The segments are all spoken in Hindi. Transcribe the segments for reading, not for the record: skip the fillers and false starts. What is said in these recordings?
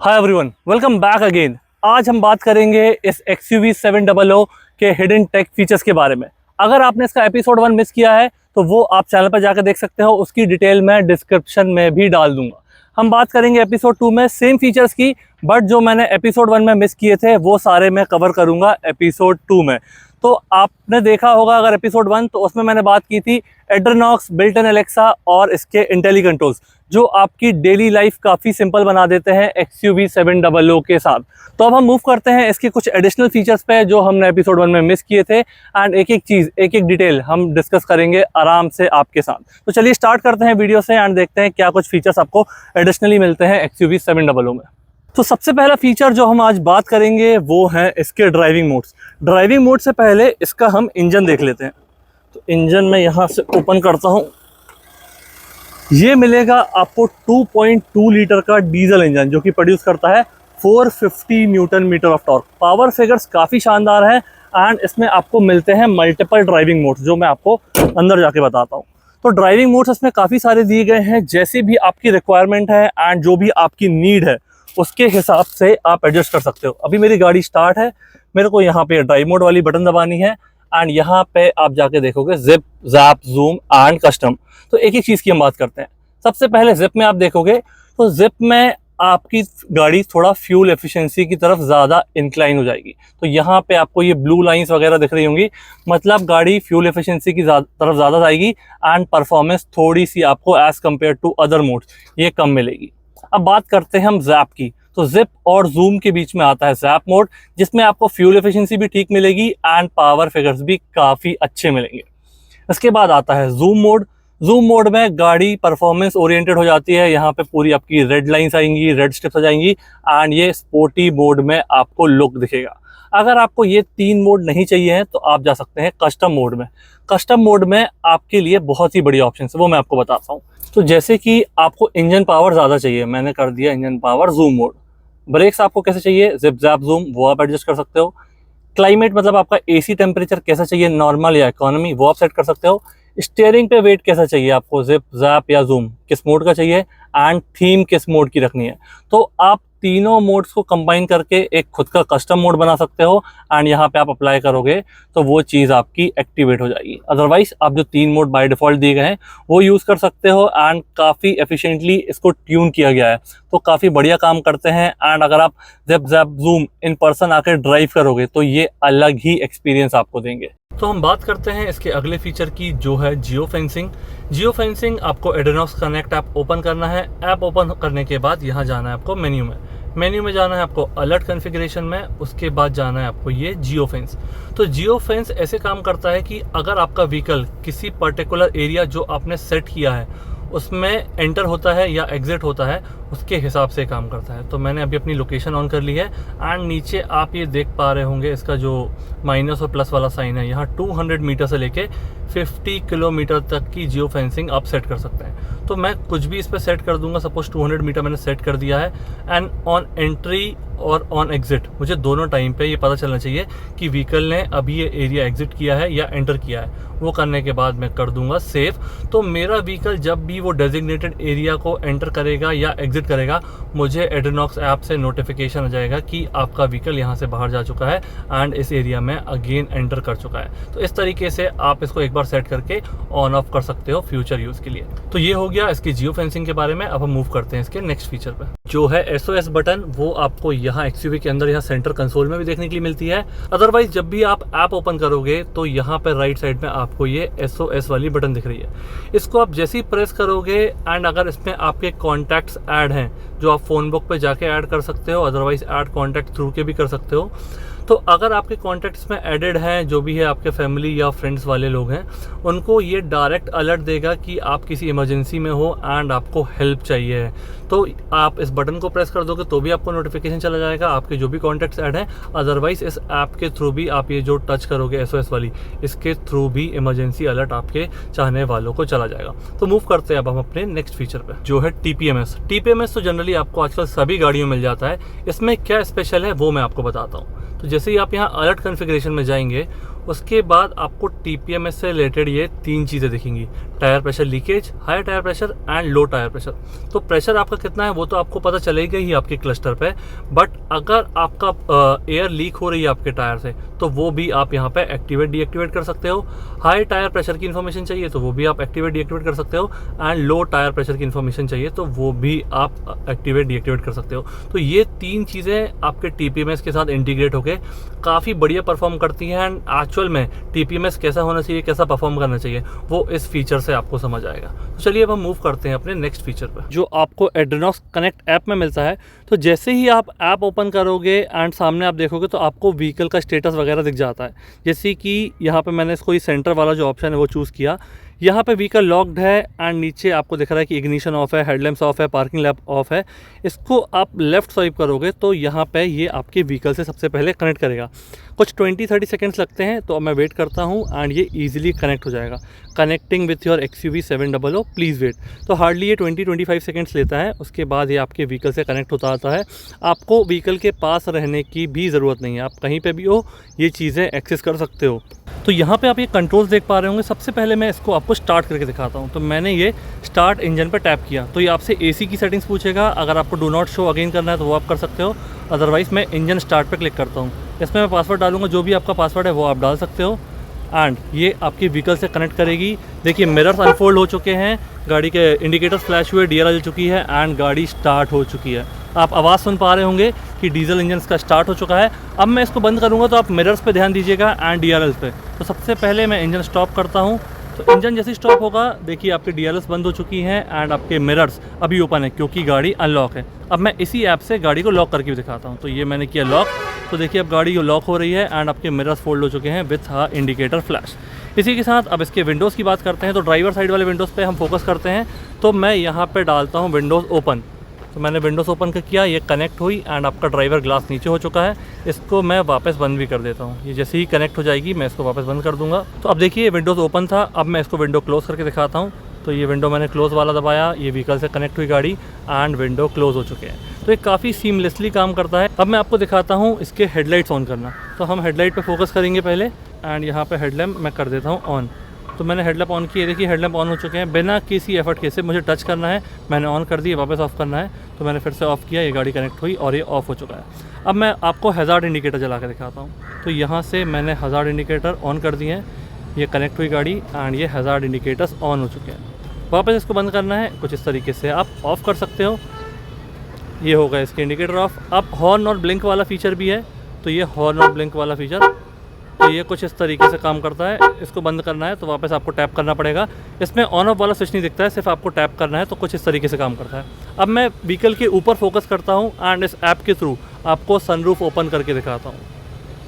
Hi everyone, welcome back again. आज हम बात करेंगे इस XUV 700 के हिडन टेक फीचर्स के बारे में। अगर आपने इसका एपिसोड 1 मिस किया है तो वो आप चैनल पर जाकर देख सकते हो, उसकी डिटेल मैं डिस्क्रिप्शन में भी डाल दूंगा। हम बात करेंगे एपिसोड 2 में सेम फीचर्स की, बट जो मैंने एपिसोड 1 में मिस किए थे वो सारे मैं कवर करूंगा एपिसोड 2 में। तो आपने देखा होगा अगर एपिसोड 1, तो उसमें मैंने बात की थी एड्रेनॉक्स, बिल्ट इन एलेक्सा और इसके इंटेली कंट्रोल्स, जो आपकी डेली लाइफ काफ़ी सिंपल बना देते हैं XUV 700 के साथ। तो अब हम मूव करते हैं इसके कुछ एडिशनल फीचर्स पे जो हमने एपिसोड 1 में मिस किए थे, एंड एक एक चीज़, एक एक डिटेल हम डिस्कस करेंगे आराम से आपके साथ। तो चलिए स्टार्ट करते हैं वीडियो से एंड देखते हैं क्या कुछ फीचर्स आपको एडिशनली मिलते हैं XUV 700 में। तो सबसे पहला फीचर जो हम आज बात करेंगे वो है इसके ड्राइविंग मोड्स। ड्राइविंग मोड से पहले इसका हम इंजन देख लेते हैं। तो इंजन में यहाँ से ओपन करता हूँ, ये मिलेगा आपको 2.2 लीटर का डीजल इंजन जो कि प्रोड्यूस करता है 450 newton metre of torque. Power figures काफ़ी शानदार है एंड इसमें आपको मिलते हैं मल्टीपल ड्राइविंग मोड्स जो मैं आपको अंदर जाके बताता हूँ। तो ड्राइविंग मोड्स इसमें काफ़ी सारे दिए गए हैं, जैसी भी आपकी रिक्वायरमेंट है एंड जो भी आपकी नीड है उसके हिसाब से आप एडजस्ट कर सकते हो। अभी मेरी गाड़ी स्टार्ट है, मेरे को यहाँ पे ड्राइव मोड वाली बटन दबानी है एंड यहाँ पे आप जाके देखोगे zip, JAP, zoom and custom. तो एक एक चीज़ की हम बात करते हैं। सबसे पहले जिप में आप देखोगे तो जिप में आपकी गाड़ी थोड़ा फ्यूल एफिशिएंसी की तरफ ज़्यादा इंक्लाइन हो जाएगी। तो यहाँ पे आपको ये ब्लू लाइंस वगैरह दिख रही होंगी, मतलब गाड़ी फ्यूल एफिशिएंसी की तरफ ज़्यादा जाएगी एंड परफॉर्मेंस थोड़ी सी आपको as compare to other modes ये कम मिलेगी। अब बात करते हैं हम जैप की। तो जिप और जूम के बीच में आता है जैप मोड, जिसमें आपको फ्यूल एफिशिएंसी भी ठीक मिलेगी एंड पावर फिगर्स भी काफ़ी अच्छे मिलेंगे। इसके बाद आता है जूम मोड। जूम मोड में गाड़ी परफॉर्मेंस ओरिएंटेड हो जाती है। यहाँ पे पूरी आपकी रेड लाइंस आएंगी, रेड स्ट्रिप्स आ जाएंगी एंड ये स्पोर्टी मोड में आपको लुक दिखेगा। अगर आपको ये 3 मोड नहीं चाहिए हैं तो आप जा सकते हैं कस्टम मोड में। कस्टम मोड में आपके लिए बहुत ही बड़ी ऑप्शन है, वो मैं आपको बताता हूँ। तो जैसे कि आपको इंजन पावर ज़्यादा चाहिए, मैंने कर दिया engine power zoom mode. Brakes आपको कैसे चाहिए, जिप, जैप, जूम, वो आप एडजस्ट कर सकते हो। क्लाइमेट मतलब आपका AC टेम्परेचर कैसा चाहिए, नॉर्मल या इकोनॉमी, वो आप सेट कर सकते हो। स्टीयरिंग पे वेट कैसा चाहिए आपको, जिप, जैप या जूम, किस मोड का चाहिए एंड थीम किस मोड की रखनी है। तो आप तीनों मोड्स को कंबाइन करके एक खुद का कस्टम मोड बना सकते हो एंड यहाँ पे आप अप्लाई करोगे तो वो चीज़ आपकी एक्टिवेट हो जाएगी। अदरवाइज आप जो 3 मोड बाय डिफ़ॉल्ट दिए गए हैं वो यूज़ कर सकते हो एंड काफ़ी एफिशिएंटली इसको ट्यून किया गया है, तो काफ़ी बढ़िया काम करते हैं। एंड अगर आप zip, JAP, zoom in person आकर ड्राइव करोगे तो ये अलग ही एक्सपीरियंस आपको देंगे। तो हम बात करते हैं इसके अगले फीचर की जो है जियो फेंसिंग। जियो फेंसिंग आपको एड्रेनॉक्स कनेक्ट ऐप ओपन करना है। ऐप ओपन करने के बाद यहाँ जाना है आपको मेन्यू में जाना है आपको अलर्ट कॉन्फ़िगरेशन में, उसके बाद जाना है आपको ये जियो फेंस। तो जियो फेंस ऐसे काम करता है कि अगर आपका व्हीकल किसी पर्टिकुलर एरिया जो आपने सेट किया है उसमें एंटर होता है या एग्जिट होता है, उसके हिसाब से काम करता है। तो मैंने अभी अपनी लोकेशन ऑन कर ली है एंड नीचे आप ये देख पा रहे होंगे इसका जो माइनस और प्लस वाला साइन है, यहाँ 200 मीटर से लेके 50 किलोमीटर तक की जियो फेंसिंग आप सेट कर सकते हैं। तो मैं कुछ भी इस पर सेट कर दूंगा, सपोज 200 मीटर मैंने सेट कर दिया है एंड ऑन एंट्री और ऑन एग्जिट मुझे दोनों टाइम पे ये पता चलना चाहिए कि व्हीकल ने अभी ये एरिया एग्जिट किया है या एंटर किया है। वो करने के बाद मैं कर दूंगा सेव। तो मेरा व्हीकल जब भी वो डेजिग्नेटेड एरिया को एंटर करेगा या एग्जिट करेगा, मुझे एड्रेनॉक्स ऐप से नोटिफिकेशन आ जाएगा कि आपका व्हीकल यहाँ से बाहर जा चुका है एंड इस एरिया में अगेन एंटर कर चुका है। तो इस तरीके से आप इसको एक बार सेट करके ऑन ऑफ कर सकते हो फ्यूचर यूज़ के लिए। तो ये हो गया इसकी जियो फेंसिंग के बारे में। अब हम मूव करते हैं इसके नेक्स्ट फीचर पर जो है SOS बटन। वो आपको यहाँ XUV के अंदर यहाँ सेंटर कंसोल में भी देखने के लिए मिलती है। अदरवाइज जब भी आप ऐप ओपन करोगे तो यहाँ पर राइट साइड में आपको ये SOS वाली बटन दिख रही है। इसको आप जैसे ही प्रेस करोगे एंड अगर इसमें आपके कॉन्टैक्ट्स ऐड हैं जो आप फ़ोन बुक पे जाके ऐड कर सकते हो, अदरवाइज ऐड कॉन्टैक्ट थ्रू के भी कर सकते हो। तो अगर आपके कॉन्टैक्ट्स में एडेड हैं जो भी है आपके फैमिली या फ्रेंड्स वाले लोग हैं, उनको ये डायरेक्ट अलर्ट देगा कि आप किसी इमरजेंसी में हो एंड आपको हेल्प चाहिए है। तो आप इस बटन को प्रेस कर दोगे तो भी आपको नोटिफिकेशन चला जाएगा आपके जो भी कॉन्टैक्ट्स ऐड हैं। अदरवाइज इस ऐप के थ्रू भी आप ये जो टच करोगे SOS वाली, इसके थ्रू भी इमरजेंसी अलर्ट आपके चाहने वालों को चला जाएगा। तो मूव करते हैं अब हम अपने नेक्स्ट फीचर पे जो है TPMS। तो जनरली आपको आजकल सभी गाड़ियों में मिल जाता है। इसमें क्या स्पेशल है वो मैं आपको बताता हूँ। तो जैसे ही आप यहाँ अलर्ट कॉन्फ़िगरेशन में जाएंगे, उसके बाद आपको टीपीएमएस से रिलेटेड ये 3 चीज़ें दिखेंगी, tyre pressure leakage, high tyre pressure and low tyre pressure. तो प्रेशर आपका कितना है वो तो आपको पता चलेगा ही आपके क्लस्टर पे, बट अगर आपका एयर लीक हो रही है आपके टायर से तो वो भी आप यहाँ पे एक्टिवेट डीएक्टिवेट कर सकते हो। हाई टायर प्रेशर की इन्फॉर्मेशन चाहिए तो वो भी आप एक्टिवेट डीएक्टिवेट कर सकते हो, एंड लो टायर प्रेशर की इन्फॉर्मेशन चाहिए तो वो भी आप एक्टिवेट डीएक्टिवेट कर सकते हो। तो ये 3 चीज़ें आपके टीपीएमएस के साथ इंटीग्रेट होकर काफ़ी बढ़िया परफॉर्म करती हैं, एंड एक्चुअल में टीपीएमएस कैसा होना चाहिए, कैसा परफॉर्म करना चाहिए वो इस फीचर से आपको समझ आएगा। तो चलिए अब हम मूव करते हैं अपने नेक्स्ट फीचर पर, जो आपको एड्रेनॉक्स कनेक्ट ऐप में मिलता है। तो जैसे ही आप ऐप ओपन करोगे एंड सामने आप देखोगे तो आपको व्हीकल का स्टेटस वगैरह दिख जाता है। जैसे कि यहाँ पे मैंने इसको सेंटर वाला जो ऑप्शन है वो चूज़ किया, यहाँ पे व्हीकल लॉक्ड है एंड नीचे आपको दिख रहा है कि इग्निशन ऑफ है, हेडलैम्प्स ऑफ है, पार्किंग लैम्प ऑफ है। इसको आप लेफ़्ट स्वाइप करोगे तो यहाँ पे ये आपके व्हीकल से सबसे पहले कनेक्ट करेगा। कुछ 20-30 सेकेंड्स लगते हैं, तो अब मैं वेट करता हूँ एंड ये ईजिली कनेक्ट हो जाएगा। Connecting with your XUV 700 please wait. तो हार्डली ये 20-25 सेकेंड्स लेता है, उसके बाद ये आपके व्हीकल से कनेक्ट होता आता है। आपको व्हीकल के पास रहने की भी ज़रूरत नहीं है, आप कहीं पर भी हो ये चीज़ें एक्सेस कर सकते हो। तो यहाँ पे आप ये कंट्रोल्स देख पा रहे होंगे। सबसे पहले मैं इसको आपको स्टार्ट करके दिखाता हूँ। तो मैंने ये स्टार्ट इंजन पर टैप किया तो ये आपसे एसी की सेटिंग्स पूछेगा। अगर आपको डू नॉट शो अगेन करना है तो वो आप कर सकते हो, अदरवाइज़ मैं इंजन स्टार्ट पे क्लिक करता हूँ। इसमें मैं पासवर्ड डालूंगा, जो भी आपका पासवर्ड है वो आप डाल सकते हो, एंड ये आपकी व्हीकल से कनेक्ट करेगी। देखिए मिरर्स अनफोल्ड हो चुके हैं, गाड़ी के इंडिकेटर्स फ्लैश हुए, DRL जल चुकी है एंड गाड़ी स्टार्ट हो चुकी है। आप आवाज़ सुन पा रहे होंगे कि डीजल इंजन का स्टार्ट हो चुका है। अब मैं इसको बंद करूँगा तो आप मिरर्स पे ध्यान दीजिएगा एंड DRLs पे। तो सबसे पहले मैं इंजन स्टॉप करता हूँ। तो इंजन जैसे स्टॉप होगा देखिए आपके DRLs बंद हो चुकी हैं एंड आपके मिरर्स अभी ओपन है क्योंकि गाड़ी अनलॉक है। अब मैं इसी ऐप से गाड़ी को लॉक करके भी दिखाता हूँ। तो ये मैंने किया लॉक, तो देखिए अब गाड़ी लॉक हो रही है एंड आपके मिरर्स फोल्ड हो चुके हैं विथ इंडिकेटर फ्लैश। इसी के साथ अब इसके विंडोज़ की बात करते हैं। तो ड्राइवर साइड वाले विंडोज़ पे हम फोकस करते हैं। तो मैं यहाँ पे डालता हूँ विंडोज़ ओपन। तो मैंने विंडोज़ ओपन का किया, ये कनेक्ट हुई एंड आपका ड्राइवर ग्लास नीचे हो चुका है। इसको मैं वापस बंद भी कर देता हूँ। ये जैसे ही कनेक्ट हो जाएगी मैं इसको वापस बंद कर दूँगा। तो अब देखिए विंडोज़ ओपन था, अब मैं इसको विंडो क्लोज़ करके दिखाता हूँ। तो ये विंडो मैंने क्लोज़ वाला दबाया, ये व्हीकल से कनेक्ट हुई गाड़ी एंड विंडो क्लोज़ हो चुके हैं। तो ये काफ़ी सीमलेसली काम करता है। अब मैं आपको दिखाता हूँ इसके हेडलाइट्स ऑन करना। तो हम हेडलाइट पे फोकस करेंगे पहले एंड यहाँ पे हेडलैम्प मैं कर देता हूँ ऑन। तो मैंने हेडलैम्प ऑन किए, देखिए हेडलैम्प ऑन हो चुके हैं बिना किसी एफर्ट के। सिर्फ मुझे टच करना है, मैंने ऑन कर दिए, वापस ऑफ़ करना है तो मैंने फिर से ऑफ़ किया, ये गाड़ी कनेक्ट हुई और ये ऑफ़ हो चुका है। अब मैं आपको हज़ार्ड इंडिकेटर जला के दिखाता हूँ। तो यहाँ से मैंने हज़ार्ड इंडिकेटर ऑन कर दिए हैं, ये कनेक्ट हुई गाड़ी एंड ये हज़ार्ड इंडिकेटर्स ऑन हो चुके हैं। वापस इसको बंद करना है, कुछ इस तरीके से आप ऑफ़ कर सकते हो। ये होगा इसके इंडिकेटर ऑफ। अब हॉर्न और ब्लिंक वाला फीचर भी है, तो ये हॉर्न और ब्लिंक वाला फीचर, तो ये कुछ इस तरीके से काम करता है। इसको बंद करना है तो वापस आपको टैप करना पड़ेगा। इसमें ऑन ऑफ वाला स्विच नहीं दिखता है, सिर्फ आपको टैप करना है, तो कुछ इस तरीके से काम करता है। अब मैं व्हीकल के ऊपर फोकस करता हूँ एंड इस ऐप के थ्रू आपको सनरूफ ओपन करके दिखाता हूँ।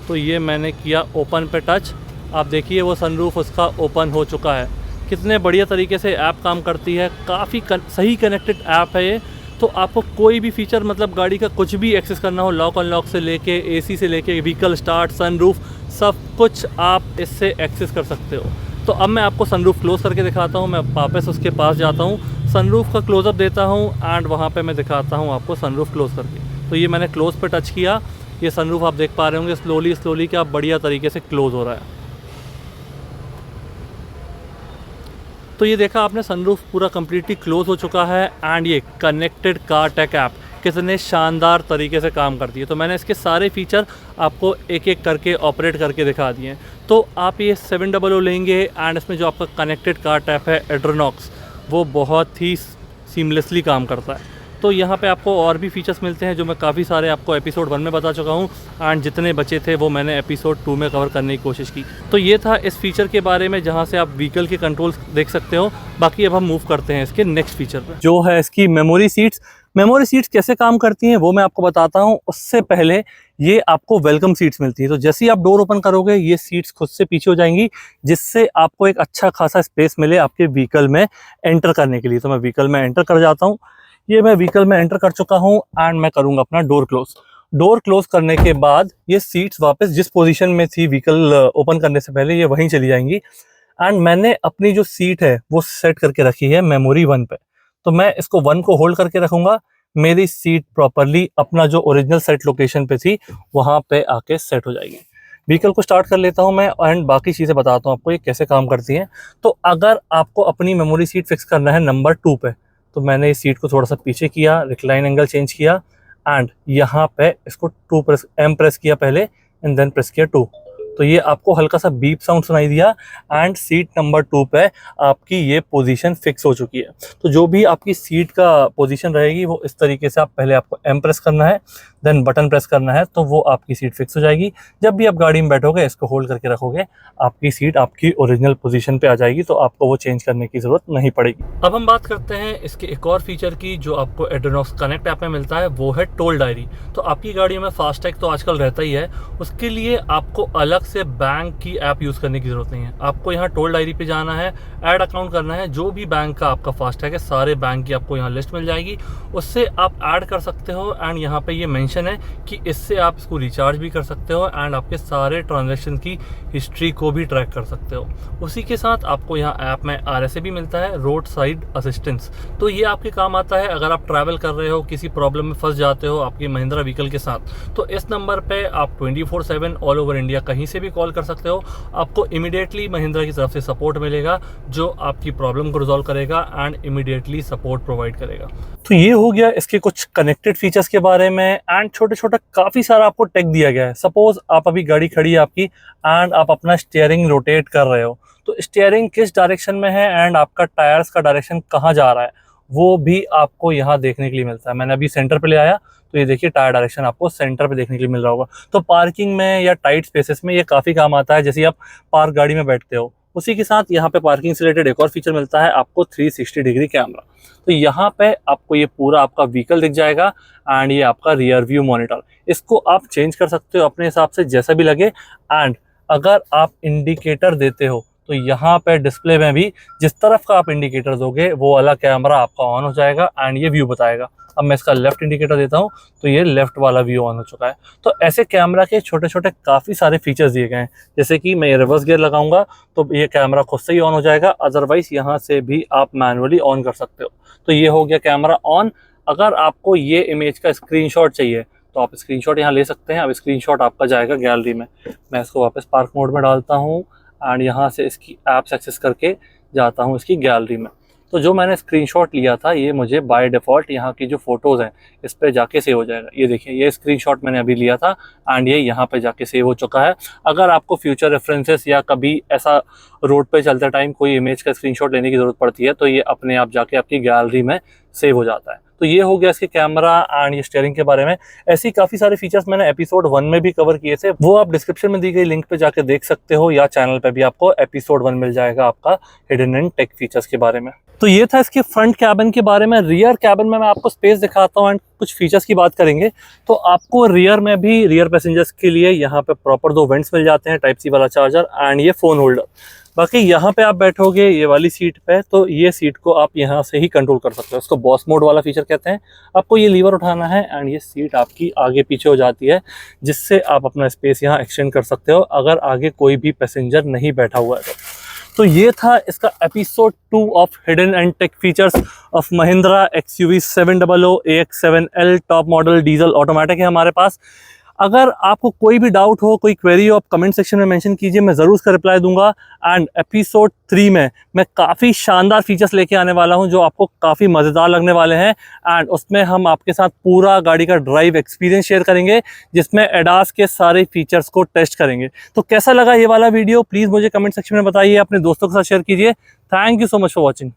तो ये मैंने किया ओपन पे टच, आप देखिए वो सनरूफ उसका ओपन हो चुका है। कितने बढ़िया तरीके से ऐप काम करती है, काफ़ी सही कनेक्टेड ऐप है ये। तो आपको कोई भी फीचर, मतलब गाड़ी का कुछ भी एक्सेस करना हो, लॉक अनलॉक से लेके एसी से लेके व्हीकल स्टार्ट, सनरूफ, सब कुछ आप इससे एक्सेस कर सकते हो। तो अब मैं आपको सनरूफ क्लोज़ करके दिखाता हूँ। मैं वापस उसके पास जाता हूँ, सनरूफ का क्लोज़अप देता हूँ एंड वहाँ पे मैं दिखाता हूँ आपको सनरूफ क्लोज़ करके। तो ये मैंने क्लोज़ पे टच किया, ये सनरूफ आप देख पा रहे होंगे स्लोली क्या बढ़िया तरीके से क्लोज़ हो रहा है। तो ये देखा आपने, सनरूफ पूरा कम्प्लीटली क्लोज़ हो चुका है एंड ये कनेक्टेड कार टेक ऐप कितने शानदार तरीके से काम करती है। तो मैंने इसके सारे फीचर आपको एक एक करके ऑपरेट करके दिखा दिए हैं। तो आप ये 700 लेंगे एंड इसमें जो आपका कनेक्टेड कार टैप है एड्रेनॉक्स, वो बहुत ही सीमलेसली काम करता है। तो यहाँ पे आपको और भी फीचर्स मिलते हैं जो मैं काफ़ी सारे आपको एपिसोड 1 में बता चुका हूँ एंड जितने बचे थे वो मैंने एपिसोड 2 में कवर करने की कोशिश की। तो ये था इस फीचर के बारे में जहाँ से आप व्हीकल के कंट्रोल्स देख सकते हो। बाकी अब हम मूव करते हैं इसके नेक्स्ट फीचर पर, जो है इसकी मेमोरी सीट्स। मेमोरी सीट्स कैसे काम करती हैं वो मैं आपको बताता हूँ। उससे पहले ये आपको वेलकम सीट्स मिलती है। तो जैसे ही आप डोर ओपन करोगे ये सीट्स खुद से पीछे हो जाएंगी, जिससे आपको एक अच्छा खासा स्पेस मिले आपके व्हीकल में एंटर करने के लिए। तो मैं व्हीकल में एंटर कर जाता हूँ। ये मैं व्हीकल में एंटर कर चुका हूँ एंड मैं करूँगा अपना डोर क्लोज। डोर क्लोज करने के बाद ये सीट्स वापस जिस पोजीशन में थी व्हीकल ओपन करने से पहले, ये वहीं चली जाएंगी। एंड मैंने अपनी जो सीट है वो सेट करके रखी है मेमोरी 1 पे। तो मैं इसको 1 को होल्ड करके रखूँगा, मेरी सीट प्रॉपरली अपना जो ओरिजिनल सेट लोकेशन पे थी वहाँ पे आके सेट हो जाएगी। व्हीकल को स्टार्ट कर लेता हूँ मैं एंड बाकी चीज़ें बताता हूँ आपको ये कैसे काम करती हैं। तो अगर आपको अपनी मेमोरी सीट फिक्स करना है नंबर 2 पे, तो मैंने इस सीट को थोड़ा सा पीछे किया, रिक्लाइन एंगल चेंज किया एंड यहाँ पे इसको 2 प्रेस एम प्रेस किया पहले एंड देन प्रेस किया 2। तो ये आपको हल्का सा बीप साउंड सुनाई दिया एंड सीट नंबर 2 पे आपकी ये पोजीशन फिक्स हो चुकी है। तो जो भी आपकी सीट का पोजीशन रहेगी वो इस तरीके से आप पहले आपको एम प्रेस करना है, देन बटन प्रेस करना है, तो वो आपकी सीट फिक्स हो जाएगी। जब भी आप गाड़ी में बैठोगे इसको होल्ड करके रखोगे, आपकी सीट आपकी ओरिजिनल पोजीशन पे आ जाएगी, तो आपको वो चेंज करने की ज़रूरत नहीं पड़ेगी। अब हम बात करते हैं इसके एक और फीचर की जो आपको एड्रेनॉक्स कनेक्ट ऐप में मिलता है, वो है टोल डायरी। तो आपकी गाड़ियों में फास्टैग तो आजकल रहता ही है, उसके लिए आपको अलग से बैंक की ऐप यूज़ करने की ज़रूरत नहीं है। आपको यहाँ टोल डायरी पे जाना है, ऐड अकाउंट करना है, जो भी बैंक का आपका फास्टैग है सारे बैंक की आपको यहाँ लिस्ट मिल जाएगी, उससे आप ऐड कर सकते हो। एंड यहाँ पे ये मेंशन है कि इससे आप इसको रिचार्ज भी कर सकते हो एंड आपके सारे ट्रांजैक्शन की हिस्ट्री को भी ट्रैक कर सकते हो। उसी के साथ आपको यहाँ ऐप में RSA भी मिलता है, रोड साइड असिस्टेंस। तो ये आपके काम आता है अगर आप ट्रैवल कर रहे हो, किसी प्रॉब्लम में फंस जाते हो आपकी महिंद्रा व्हीकल के साथ, तो इस नंबर पे आप 24/7 ऑल ओवर इंडिया कहीं से भी कॉल कर सकते हो। आपको इमीडिएटली महिंद्रा की तरफ से सपोर्ट मिलेगा जो आपकी प्रॉब्लम को रिजॉल्व करेगा एंड इमीडिएटली सपोर्ट प्रोवाइड करेगा। तो ये हो गया इसके कुछ कनेक्टेड फीचर्स के बारे में एंड छोटे छोटे काफ़ी सारा आपको टेक दिया गया है। सपोज आप अभी गाड़ी खड़ी है आपकी एंड आप अपना स्टीयरिंग रोटेट कर रहे हो, तो स्टीयरिंग किस डायरेक्शन में है एंड आपका टायर्स का डायरेक्शन कहाँ जा रहा है वो भी आपको यहाँ देखने के लिए मिलता है। मैंने अभी सेंटर पे ले आया तो ये देखिए टायर डायरेक्शन आपको सेंटर पे देखने के लिए मिल रहा होगा। तो पार्किंग में या टाइट स्पेसेस में ये काफ़ी काम आता है, जैसे आप पार्क गाड़ी में बैठते हो। उसी के साथ यहाँ पे पार्किंग से रिलेटेड एक और फीचर मिलता है आपको 360 डिग्री कैमरा। तो यहाँ पे आपको ये पूरा आपका व्हीकल दिख जाएगा एंड ये आपका रियर व्यू मॉनिटर, इसको आप चेंज कर सकते हो अपने हिसाब से जैसा भी लगे। एंड अगर आप इंडिकेटर देते हो तो यहाँ पे डिस्प्ले में भी जिस तरफ का आप इंडिकेटर दोगे वो वाला कैमरा आपका ऑन हो जाएगा एंड ये व्यू बताएगा। अब मैं इसका लेफ्ट इंडिकेटर देता हूँ तो ये लेफ्ट वाला व्यू ऑन हो चुका है। तो ऐसे कैमरा के छोटे छोटे काफ़ी सारे फीचर्स दिए गए हैं, जैसे कि मैं रिवर्स गियर लगाऊंगा तो ये कैमरा खुद से ही ऑन हो जाएगा, अदरवाइज यहाँ से भी आप मैनुअली ऑन कर सकते हो। तो ये हो गया कैमरा ऑन। अगर आपको ये इमेज का स्क्रीनशॉट चाहिए तो आप स्क्रीनशॉट यहाँ ले सकते हैं। अब स्क्रीनशॉट आपका जाएगा गैलरी में। मैं इसको वापस पार्क मोड में डालता हूँ एंड यहाँ से इसकी ऐप्स एक्सेस करके जाता हूँ इसकी गैलरी में। तो जो मैंने स्क्रीनशॉट लिया था ये मुझे बाय डिफ़ॉल्ट यहाँ की जो फ़ोटोज़ हैं इस पर जाके सेव हो जाएगा। ये देखिए ये स्क्रीनशॉट मैंने अभी लिया था एंड ये यहाँ पे जाके सेव हो चुका है। अगर आपको फ्यूचर रेफरेंसेस या कभी ऐसा रोड पे चलते टाइम कोई इमेज का स्क्रीनशॉट लेने की ज़रूरत पड़ती है तो ये अपने आप जाके आपकी गैलरी में सेव हो जाता है। तो ये हो गया इसके कैमरा एंड ये स्टीयरिंग के बारे में। ऐसी काफ़ी सारे फीचर्स मैंने एपिसोड 1 में भी कवर किए थे, वो आप डिस्क्रिप्शन में दी गई लिंक पे जाके देख सकते हो, या चैनल पे भी आपको एपिसोड 1 मिल जाएगा आपका हिडन एंड टेक फीचर्स के बारे में। तो ये था इसके फ्रंट कैबिन के बारे में। रियर कैबिन में मैं आपको स्पेस दिखाता हूँ एंड कुछ फीचर्स की बात करेंगे। तो आपको रियर में भी रियर पैसेंजर्स के लिए यहाँ पे प्रॉपर 2 वेंट्स मिल जाते हैं, टाइप सी वाला चार्जर एंड ये फ़ोन होल्डर। बाकी यहाँ पे आप बैठोगे ये वाली सीट पे तो ये सीट को आप यहाँ से ही कंट्रोल कर सकते हो, इसको बॉस मोड वाला फीचर कहते हैं। आपको ये लीवर उठाना है एंड ये सीट आपकी आगे पीछे हो जाती है, जिससे आप अपना स्पेस यहाँ एक्सटेंड कर सकते हो अगर आगे कोई भी पैसेंजर नहीं बैठा हुआ है तो ये था इसका episode 2 of hidden and tech features of Mahindra XUV 700 AX7L top model diesel automatic है हमारे पास। अगर आपको कोई भी डाउट हो, कोई क्वेरी हो, आप कमेंट सेक्शन में मेंशन कीजिए, मैं ज़रूर उसका रिप्लाई दूंगा। एंड एपिसोड 3 में मैं काफ़ी शानदार फीचर्स लेके आने वाला हूं जो आपको काफ़ी मज़ेदार लगने वाले हैं एंड उसमें हम आपके साथ पूरा गाड़ी का ड्राइव एक्सपीरियंस शेयर करेंगे, जिसमें एडास के सारे फीचर्स को टेस्ट करेंगे। तो कैसा लगा ये वाला वीडियो प्लीज़ मुझे कमेंट सेक्शन में बताइए, अपने दोस्तों के साथ शेयर कीजिए। Thank you so much for watching.